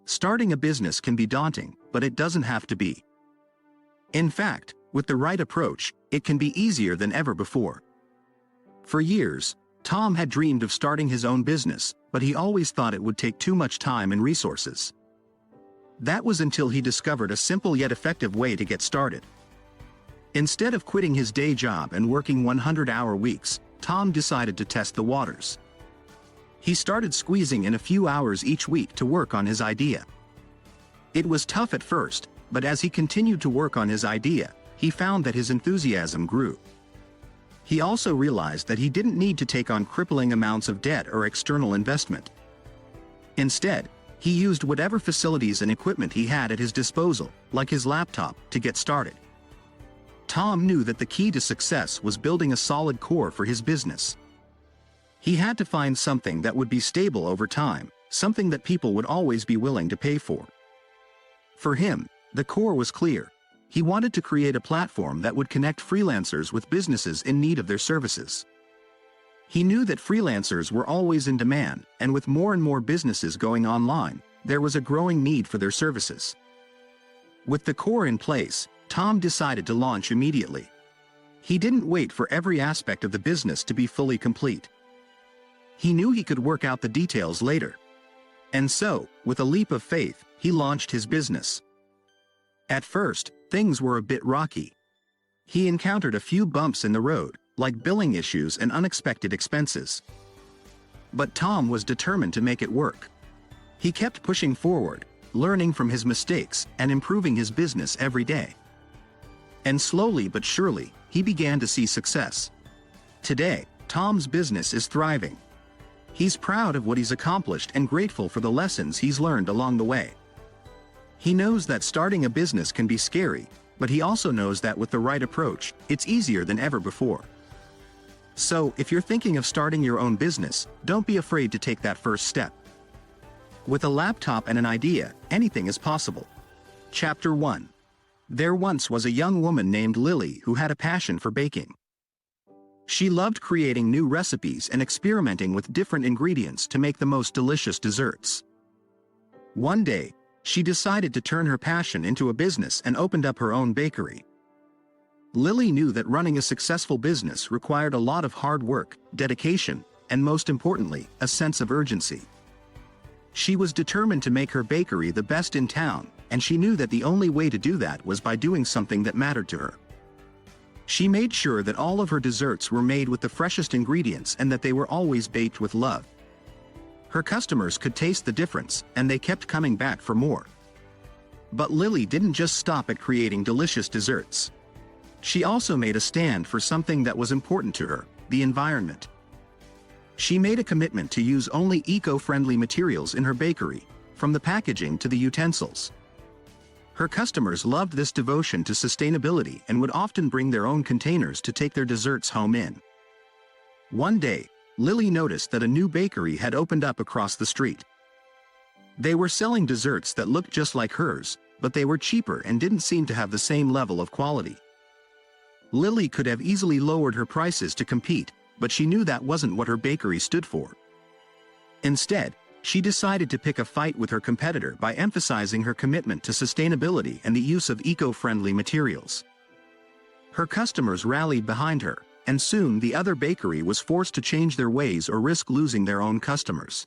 Starting a business can be daunting, but it doesn't have to be. In fact, with the right approach, it can be easier than ever before. For years, Tom had dreamed of starting his own business, but he always thought it would take too much time and resources. That was until he discovered a simple yet effective way to get started. Instead of quitting his day job and working 100-hour weeks, Tom decided to test the waters. He started squeezing in a few hours each week to work on his idea. It was tough at first, but as he continued to work on his idea, he found that his enthusiasm grew. He also realized that he didn't need to take on crippling amounts of debt or external investment. Instead, he used whatever facilities and equipment he had at his disposal, like his laptop, to get started. Tom knew that the key to success was building a solid core for his business. He had to find something that would be stable over time, something that people would always be willing to pay for. For him, the core was clear. He wanted to create a platform that would connect freelancers with businesses in need of their services. He knew that freelancers were always in demand, and with more and more businesses going online, there was a growing need for their services. With the core in place, Tom decided to launch immediately. He didn't wait for every aspect of the business to be fully complete. He knew he could work out the details later. And so, with a leap of faith, he launched his business. At first, things were a bit rocky. He encountered a few bumps in the road, like billing issues and unexpected expenses. But Tom was determined to make it work. He kept pushing forward, learning from his mistakes and improving his business every day. And slowly but surely, he began to see success. Today, Tom's business is thriving. He's proud of what he's accomplished and grateful for the lessons he's learned along the way. He knows that starting a business can be scary, but he also knows that with the right approach, it's easier than ever before. So, if you're thinking of starting your own business, don't be afraid to take that first step. With a laptop and an idea, anything is possible. Chapter 1. There once was a young woman named Lily who had a passion for baking. She loved creating new recipes and experimenting with different ingredients to make the most delicious desserts. One day, she decided to turn her passion into a business and opened up her own bakery. Lily knew that running a successful business required a lot of hard work, dedication, and most importantly, a sense of urgency. She was determined to make her bakery the best in town, and she knew that the only way to do that was by doing something that mattered to her. She made sure that all of her desserts were made with the freshest ingredients and that they were always baked with love. Her customers could taste the difference, and they kept coming back for more. But Lily didn't just stop at creating delicious desserts. She also made a stand for something that was important to her, the environment. She made a commitment to use only eco-friendly materials in her bakery, from the packaging to the utensils. Her customers loved this devotion to sustainability and would often bring their own containers to take their desserts home in. One day, Lily noticed that a new bakery had opened up across the street. They were selling desserts that looked just like hers, but they were cheaper and didn't seem to have the same level of quality. Lily could have easily lowered her prices to compete, but she knew that wasn't what her bakery stood for. Instead, she decided to pick a fight with her competitor by emphasizing her commitment to sustainability and the use of eco-friendly materials. Her customers rallied behind her, and soon the other bakery was forced to change their ways or risk losing their own customers.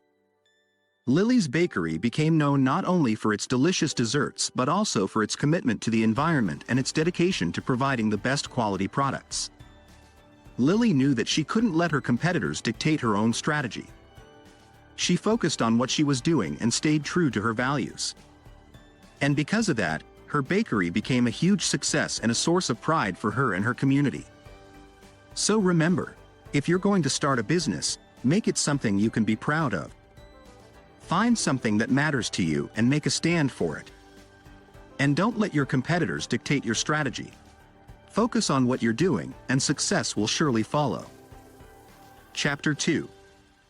Lily's bakery became known not only for its delicious desserts but also for its commitment to the environment and its dedication to providing the best quality products. Lily knew that she couldn't let her competitors dictate her own strategy. She focused on what she was doing and stayed true to her values. And because of that, her bakery became a huge success and a source of pride for her and her community. So remember, if you're going to start a business, make it something you can be proud of. Find something that matters to you and make a stand for it. And don't let your competitors dictate your strategy. Focus on what you're doing, and success will surely follow. Chapter 2.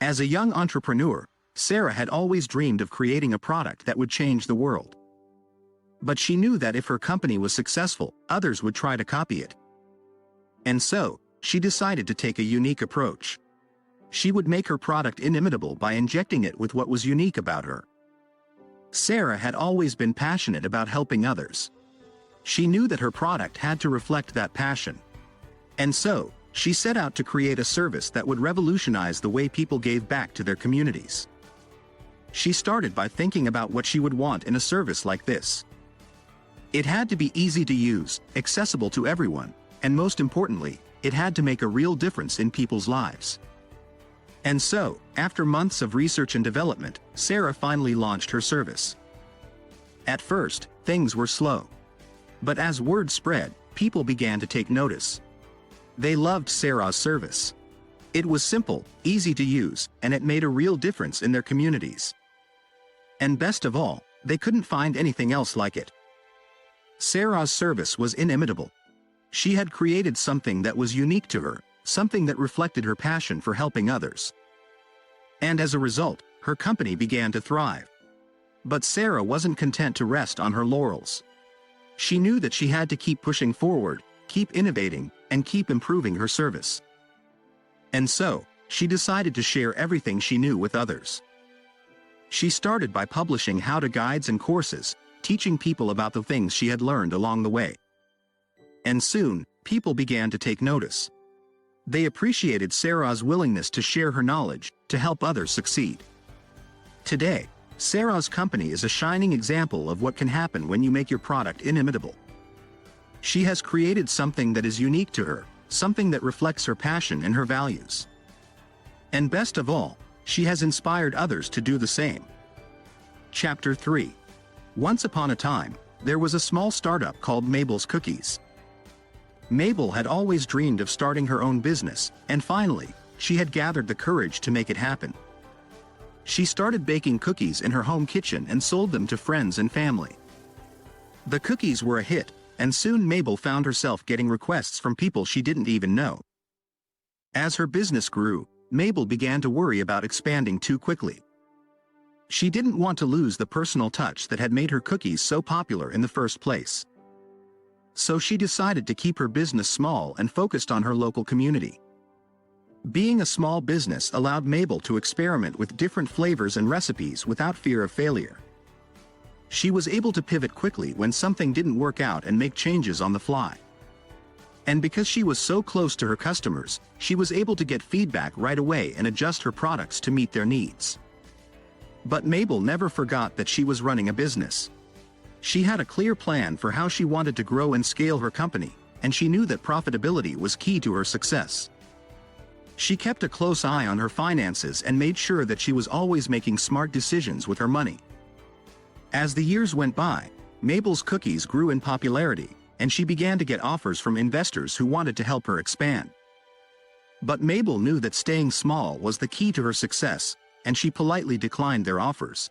As a young entrepreneur, Sarah had always dreamed of creating a product that would change the world. But she knew that if her company was successful, others would try to copy it. And so, she decided to take a unique approach. She would make her product inimitable by injecting it with what was unique about her. Sarah had always been passionate about helping others. She knew that her product had to reflect that passion. And so, she set out to create a service that would revolutionize the way people gave back to their communities. She started by thinking about what she would want in a service like this. It had to be easy to use, accessible to everyone, and most importantly, it had to make a real difference in people's lives. And so, after months of research and development, Sarah finally launched her service. At first, things were slow. But as word spread, people began to take notice. They loved Sarah's service. It was simple, easy to use, and it made a real difference in their communities. And best of all, they couldn't find anything else like it. Sarah's service was inimitable. She had created something that was unique to her, something that reflected her passion for helping others. And as a result, her company began to thrive. But Sarah wasn't content to rest on her laurels. She knew that she had to keep pushing forward, keep innovating, and keep improving her service. And so, she decided to share everything she knew with others. She started by publishing how-to guides and courses, teaching people about the things she had learned along the way. And soon, people began to take notice. They appreciated Sarah's willingness to share her knowledge, to help others succeed. Today, Sarah's company is a shining example of what can happen when you make your product inimitable. She has created something that is unique to her, something that reflects her passion and her values. And best of all, she has inspired others to do the same. Chapter 3. Once upon a time, there was a small startup called Mabel's Cookies. Mabel had always dreamed of starting her own business, and finally, she had gathered the courage to make it happen. She started baking cookies in her home kitchen and sold them to friends and family. The cookies were a hit, and soon Mabel found herself getting requests from people she didn't even know. As her business grew, Mabel began to worry about expanding too quickly. She didn't want to lose the personal touch that had made her cookies so popular in the first place. So she decided to keep her business small and focused on her local community. Being a small business allowed Mabel to experiment with different flavors and recipes without fear of failure. She was able to pivot quickly when something didn't work out and make changes on the fly. And because she was so close to her customers, she was able to get feedback right away and adjust her products to meet their needs. But Mabel never forgot that she was running a business. She had a clear plan for how she wanted to grow and scale her company, and she knew that profitability was key to her success. She kept a close eye on her finances and made sure that she was always making smart decisions with her money. As the years went by, Mabel's cookies grew in popularity, and she began to get offers from investors who wanted to help her expand. But Mabel knew that staying small was the key to her success, and she politely declined their offers.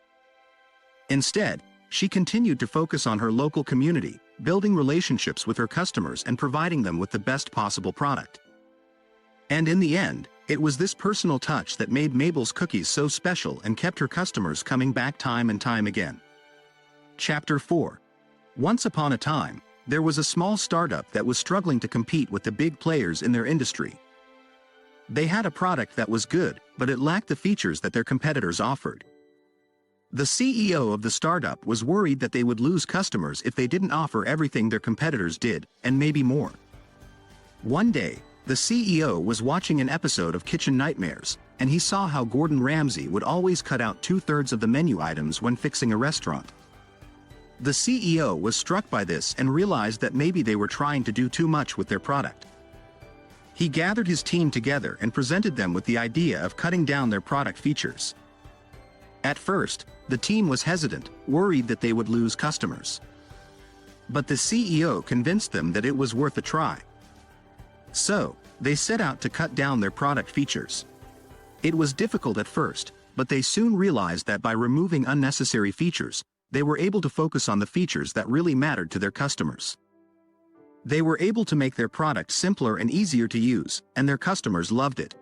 Instead, she continued to focus on her local community, building relationships with her customers and providing them with the best possible product. And in the end, it was this personal touch that made Mabel's cookies so special and kept her customers coming back time and time again. Chapter 4. Once upon a time, there was a small startup that was struggling to compete with the big players in their industry. They had a product that was good, but it lacked the features that their competitors offered. The CEO of the startup was worried that they would lose customers if they didn't offer everything their competitors did, and maybe more. One day, the CEO was watching an episode of Kitchen Nightmares, and he saw how Gordon Ramsay would always cut out 2/3 of the menu items when fixing a restaurant. The CEO was struck by this and realized that maybe they were trying to do too much with their product. He gathered his team together and presented them with the idea of cutting down their product features. At first, the team was hesitant, worried that they would lose customers. But the CEO convinced them that it was worth a try. So, they set out to cut down their product features. It was difficult at first, but they soon realized that by removing unnecessary features, they were able to focus on the features that really mattered to their customers. They were able to make their product simpler and easier to use, and their customers loved it.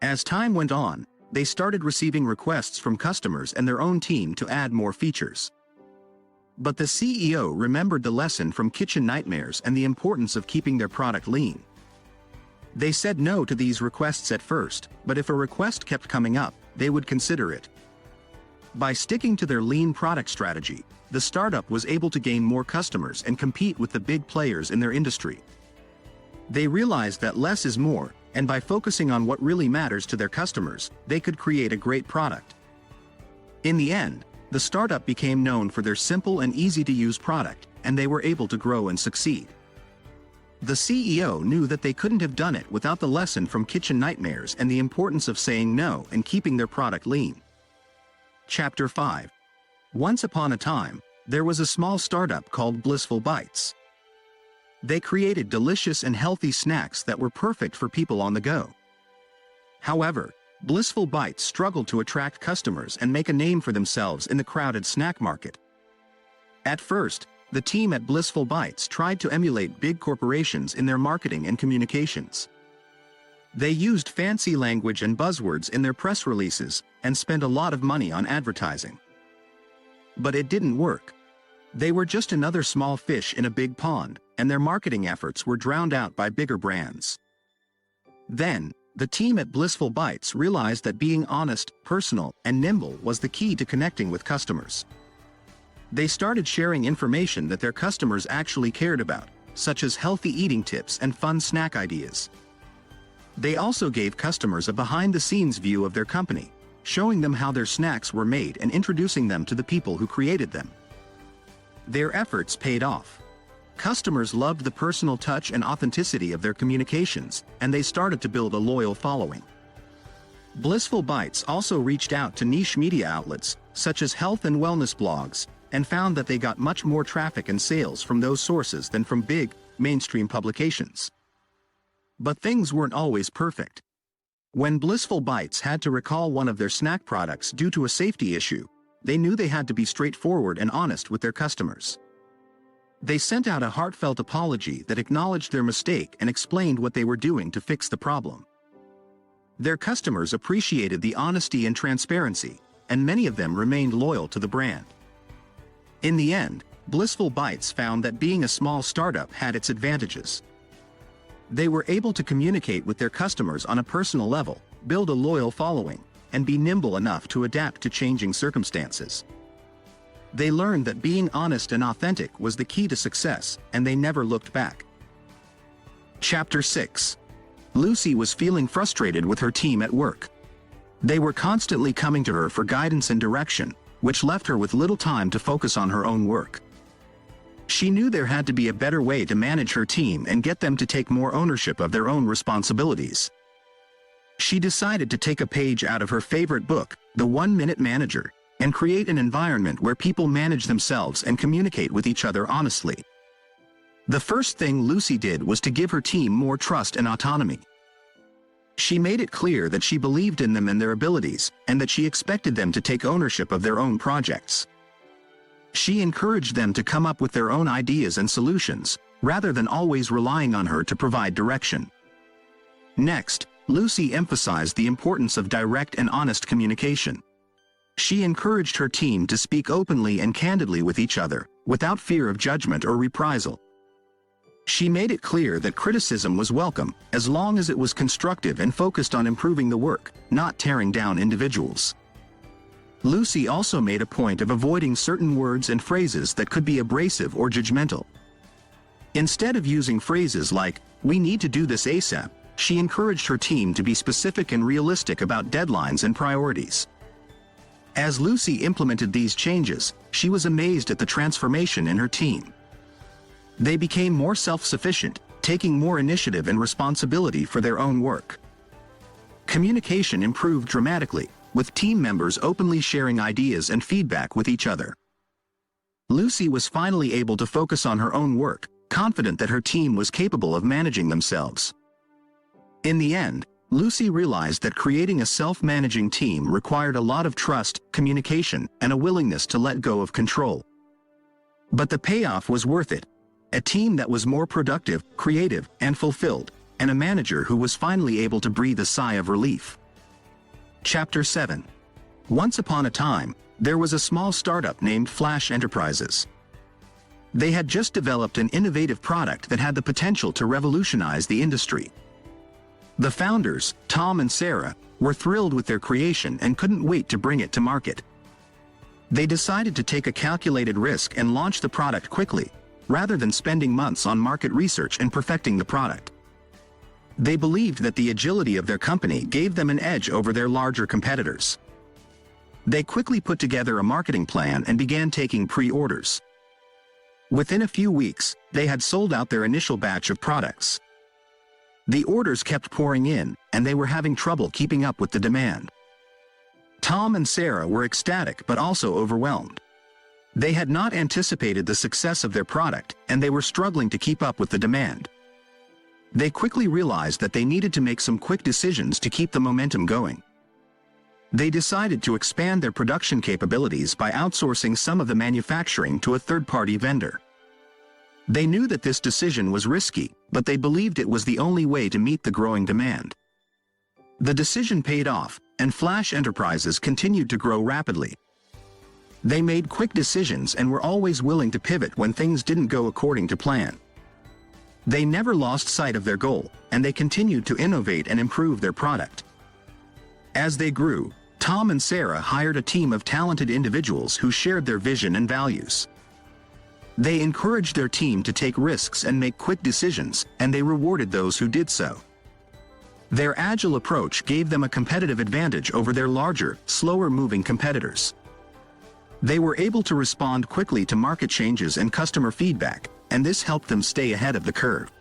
As time went on, they started receiving requests from customers and their own team to add more features. But the CEO remembered the lesson from Kitchen Nightmares and the importance of keeping their product lean. They said no to these requests at first, but if a request kept coming up, they would consider it. By sticking to their lean product strategy, the startup was able to gain more customers and compete with the big players in their industry. They realized that less is more, and by focusing on what really matters to their customers, they could create a great product. In the end, the startup became known for their simple and easy-to-use product, and they were able to grow and succeed. The CEO knew that they couldn't have done it without the lesson from Kitchen Nightmares and the importance of saying no and keeping their product lean. Chapter 5. Once upon a time, there was a small startup called Blissful Bites. They created delicious and healthy snacks that were perfect for people on the go. However, Blissful Bites struggled to attract customers and make a name for themselves in the crowded snack market. At first, the team at Blissful Bites tried to emulate big corporations in their marketing and communications. They used fancy language and buzzwords in their press releases and spent a lot of money on advertising. But it didn't work. They were just another small fish in a big pond, and their marketing efforts were drowned out by bigger brands. Then, the team at Blissful Bites realized that being honest, personal, and nimble was the key to connecting with customers. They started sharing information that their customers actually cared about, such as healthy eating tips and fun snack ideas. They also gave customers a behind-the-scenes view of their company, showing them how their snacks were made and introducing them to the people who created them. Their efforts paid off. Customers loved the personal touch and authenticity of their communications, and they started to build a loyal following. Blissful Bites also reached out to niche media outlets, such as health and wellness blogs, and found that they got much more traffic and sales from those sources than from big, mainstream publications. But things weren't always perfect. When Blissful Bites had to recall one of their snack products due to a safety issue, they knew they had to be straightforward and honest with their customers. They sent out a heartfelt apology that acknowledged their mistake and explained what they were doing to fix the problem. Their customers appreciated the honesty and transparency, and many of them remained loyal to the brand. In the end, Blissful Bites found that being a small startup had its advantages. They were able to communicate with their customers on a personal level, build a loyal following, and be nimble enough to adapt to changing circumstances. They learned that being honest and authentic was the key to success, and they never looked back. Chapter 6. Lucy was feeling frustrated with her team at work. They were constantly coming to her for guidance and direction, which left her with little time to focus on her own work. She knew there had to be a better way to manage her team and get them to take more ownership of their own responsibilities. She decided to take a page out of her favorite book, The 1-Minute Manager, and create an environment where people manage themselves and communicate with each other honestly. The first thing Lucy did was to give her team more trust and autonomy. She made it clear that she believed in them and their abilities, and that she expected them to take ownership of their own projects. She encouraged them to come up with their own ideas and solutions, rather than always relying on her to provide direction. Next, Lucy emphasized the importance of direct and honest communication. She encouraged her team to speak openly and candidly with each other, without fear of judgment or reprisal. She made it clear that criticism was welcome, as long as it was constructive and focused on improving the work, not tearing down individuals. Lucy also made a point of avoiding certain words and phrases that could be abrasive or judgmental. Instead of using phrases like, "We need to do this ASAP," she encouraged her team to be specific and realistic about deadlines and priorities. As Lucy implemented these changes, she was amazed at the transformation in her team. They became more self-sufficient, taking more initiative and responsibility for their own work. Communication improved dramatically, with team members openly sharing ideas and feedback with each other. Lucy was finally able to focus on her own work, confident that her team was capable of managing themselves. In the end, Lucy realized that creating a self-managing team required a lot of trust, communication, and a willingness to let go of control. But the payoff was worth it. A team that was more productive, creative, and fulfilled, and a manager who was finally able to breathe a sigh of relief. Chapter 7. Once upon a time, there was a small startup named Flash Enterprises. They had just developed an innovative product that had the potential to revolutionize the industry. The founders, Tom and Sarah, were thrilled with their creation and couldn't wait to bring it to market. They decided to take a calculated risk and launch the product quickly, rather than spending months on market research and perfecting the product. They believed that the agility of their company gave them an edge over their larger competitors. They quickly put together a marketing plan and began taking pre-orders. Within a few weeks, they had sold out their initial batch of products. The orders kept pouring in, and they were having trouble keeping up with the demand. Tom and Sarah were ecstatic but also overwhelmed. They had not anticipated the success of their product, and they were struggling to keep up with the demand. They quickly realized that they needed to make some quick decisions to keep the momentum going. They decided to expand their production capabilities by outsourcing some of the manufacturing to a third-party vendor. They knew that this decision was risky, but they believed it was the only way to meet the growing demand. The decision paid off, and Flash Enterprises continued to grow rapidly. They made quick decisions and were always willing to pivot when things didn't go according to plan. They never lost sight of their goal, and they continued to innovate and improve their product. As they grew, Tom and Sarah hired a team of talented individuals who shared their vision and values. They encouraged their team to take risks and make quick decisions, and they rewarded those who did so. Their agile approach gave them a competitive advantage over their larger, slower-moving competitors. They were able to respond quickly to market changes and customer feedback, and this helped them stay ahead of the curve.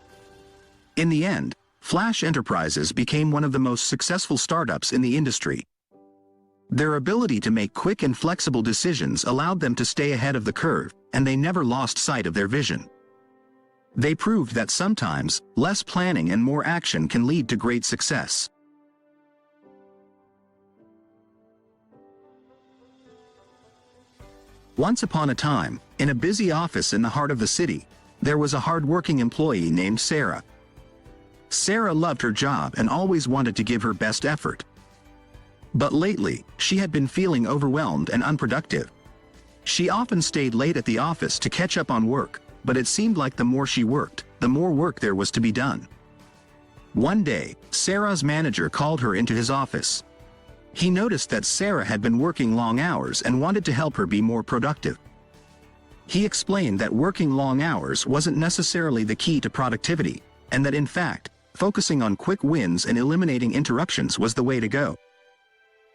In the end, Flash Enterprises became one of the most successful startups in the industry. Their ability to make quick and flexible decisions allowed them to stay ahead of the curve, and they never lost sight of their vision. They proved that sometimes, less planning and more action can lead to great success. Once upon a time, in a busy office in the heart of the city, there was a hard-working employee named Sarah. Sarah loved her job and always wanted to give her best effort. But lately, she had been feeling overwhelmed and unproductive. She often stayed late at the office to catch up on work, but it seemed like the more she worked, the more work there was to be done. One day, Sarah's manager called her into his office. He noticed that Sarah had been working long hours and wanted to help her be more productive. He explained that working long hours wasn't necessarily the key to productivity, and that in fact, focusing on quick wins and eliminating interruptions was the way to go.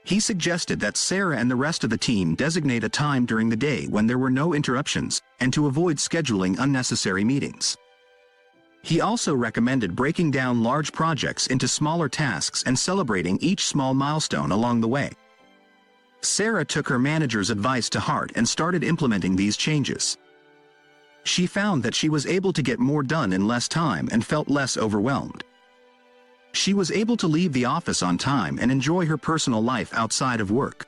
He suggested that Sarah and the rest of the team designate a time during the day when there were no interruptions, and to avoid scheduling unnecessary meetings. He also recommended breaking down large projects into smaller tasks and celebrating each small milestone along the way. Sarah took her manager's advice to heart and started implementing these changes. She found that she was able to get more done in less time and felt less overwhelmed. She was able to leave the office on time and enjoy her personal life outside of work.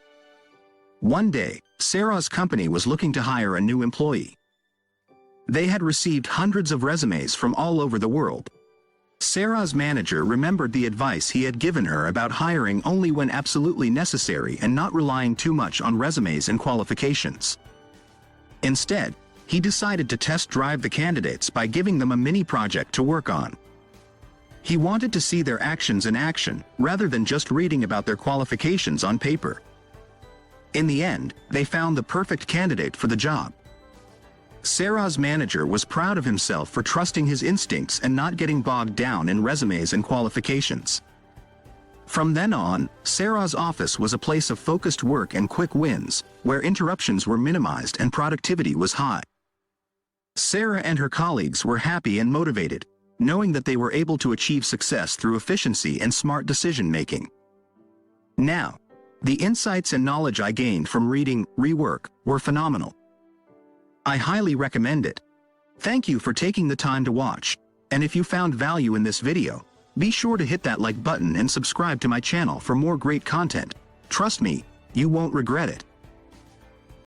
One day, Sarah's company was looking to hire a new employee. They had received hundreds of resumes from all over the world. Sarah's manager remembered the advice he had given her about hiring only when absolutely necessary and not relying too much on resumes and qualifications. Instead, he decided to test drive the candidates by giving them a mini project to work on. He wanted to see their actions in action, rather than just reading about their qualifications on paper. In the end, they found the perfect candidate for the job. Sarah's manager was proud of himself for trusting his instincts and not getting bogged down in resumes and qualifications. From then on, Sarah's office was a place of focused work and quick wins, where interruptions were minimized and productivity was high. Sarah and her colleagues were happy and motivated, knowing that they were able to achieve success through efficiency and smart decision-making. Now, the insights and knowledge I gained from reading Rework were phenomenal. I highly recommend it. Thank you for taking the time to watch, and if you found value in this video, be sure to hit that like button and subscribe to my channel for more great content. Trust me, you won't regret it.